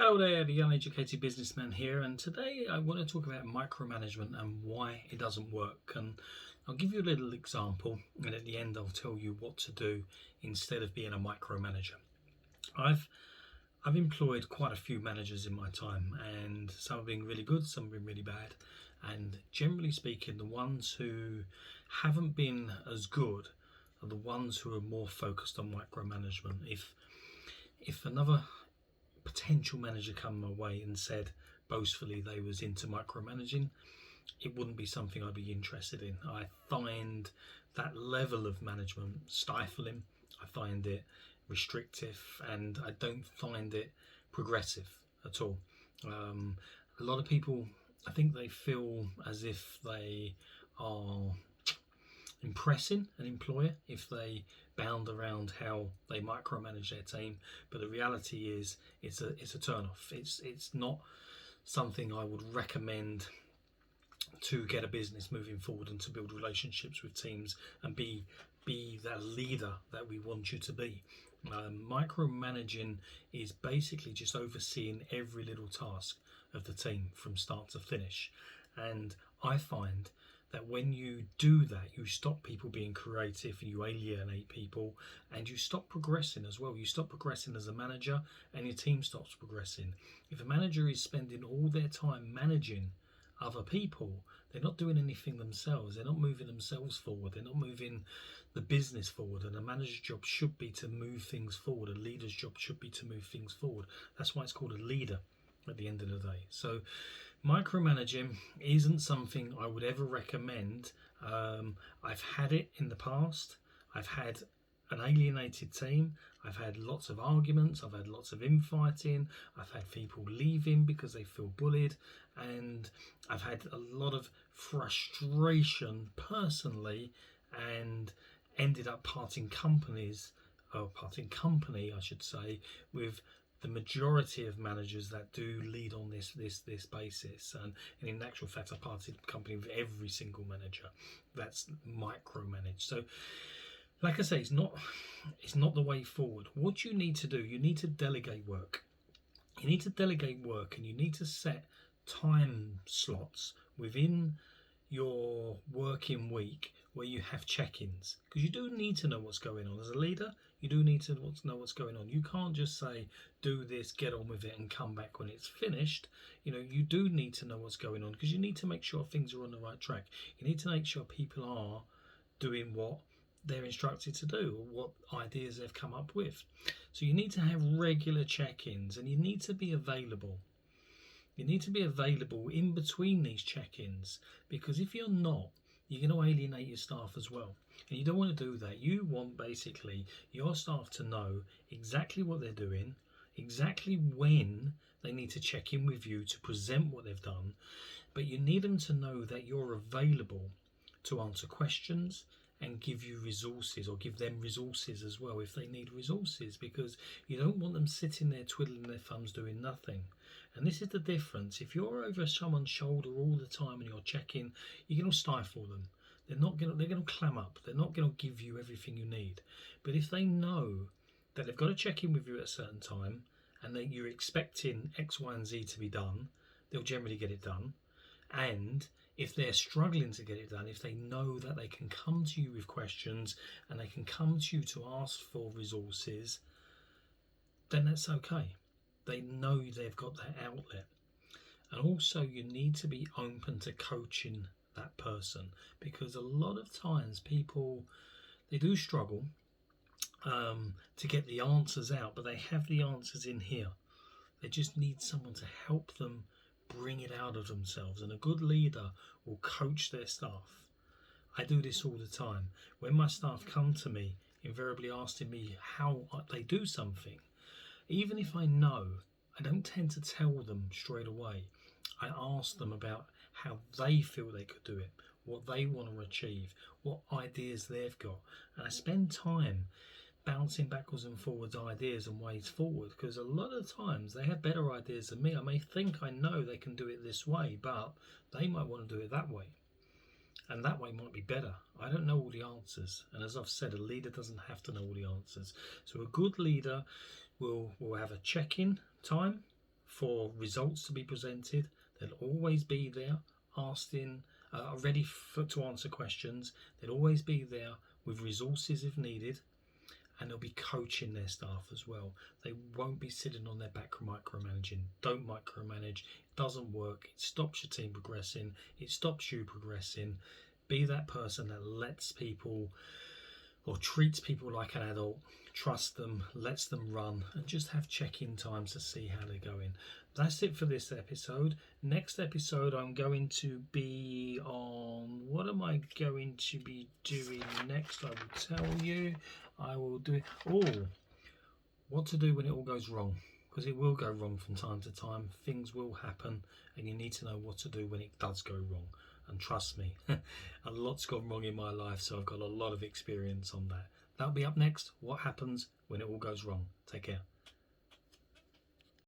Hello there, the Uneducated Businessman here, and today I want to talk about micromanagement and why it doesn't work. And I'll give you a little example, and at the end I'll tell you what to do instead of being a micromanager. I've employed quite a few managers in my time, and some have been really good, some have been really bad. And generally speaking, the ones who haven't been as good are the ones who are more focused on micromanagement. If another potential manager come my way and said boastfully they was into micromanaging, it wouldn't be something I'd be interested in. I find that level of management stifling. I find it restrictive, and I don't find it progressive at all. A lot of people, I think they feel as if they are impressing an employer if they bound around how they micromanage their team, but the reality is it's a turn off. It's not something I would recommend to get a business moving forward and to build relationships with teams and be that leader that we want you to be. Micromanaging is basically just overseeing every little task of the team from start to finish, and I find that when you do that, you stop people being creative and you alienate people, and you stop progressing as well. You stop progressing as a manager, and your team stops progressing. If a manager is spending all their time managing other people, they're not doing anything themselves. They're not moving themselves forward. They're not moving the business forward. And a manager's job should be to move things forward. A leader's job should be to move things forward. That's why it's called a leader at the end of the day. So micromanaging isn't something I would ever recommend. I've had it in the past. I've had an alienated team. I've had lots of arguments. I've had lots of infighting. I've had people leaving because they feel bullied, and I've had a lot of frustration personally, and ended up parting company, I should say, with the majority of managers that do lead on this basis. And in actual fact, I parted company with every single manager that's micromanaged. So like I say, it's not the way forward. What you need to do, you need to delegate work. You need to delegate work, and you need to set time slots within your working week where you have check-ins, because you do need to know what's going on as a leader. You do need to know what's going on. You can't just say do this, get on with it, and come back when it's finished. You do need to know what's going on, because you need to make sure things are on the right track. You need to make sure people are doing what they're instructed to do, or what ideas they've come up with. So you need to have regular check-ins, and you need to be available. You need to be available in between these check-ins, because if you're not, you're going to alienate your staff as well. And you don't want to do that. You want basically your staff to know exactly what they're doing, exactly when they need to check in with you to present what they've done, but you need them to know that you're available to answer questions and give you resources, or give them resources as well if they need resources, because you don't want them sitting there twiddling their thumbs doing nothing. And this is the difference. If you're over someone's shoulder all the time and you're checking, you're going to stifle them. They're going to clam up. They're not going to give you everything you need. But if they know that they've got to check in with you at a certain time, and that you're expecting X, Y, and Z to be done, they'll generally get it done. And if they're struggling to get it done, if they know that they can come to you with questions and they can come to you to ask for resources, then that's okay. They know they've got that outlet. And also you need to be open to coaching that person, because a lot of times people, they do struggle to get the answers out, but they have the answers in here. They just need someone to help them bring it out of themselves, and a good leader will coach their staff. I do this all the time. When my staff come to me, invariably asking me how they do something, even if I know, I don't tend to tell them straight away. I ask them about how they feel they could do it, what they want to achieve, what ideas they've got, and I spend time bouncing backwards and forwards ideas and ways forward, because a lot of times they have better ideas than me. I may think I know they can do it this way, but they might want to do it that way, and that way might be better. I don't know all the answers, and as I've said, a leader doesn't have to know all the answers. So a good leader will have a check-in time for results to be presented. They'll always be there asking, ready to answer questions. They'll always be there with resources if needed, and they'll be coaching their staff as well. They won't be sitting on their back micromanaging. Don't micromanage. It doesn't work. It stops your team progressing. It stops you progressing. Be that person that lets people or treats people like an adult, trust them, lets them run, and just have check-in times to see how they're going. That's it for this episode. Next episode, I'm going to be on, what am I going to be doing next? I will tell you. I will do it. What to do when it all goes wrong, because it will go wrong from time to time. Things will happen, and you need to know what to do when it does go wrong. And trust me, a lot's gone wrong in my life, so I've got a lot of experience on that. That'll be up next. What happens when it all goes wrong? Take care.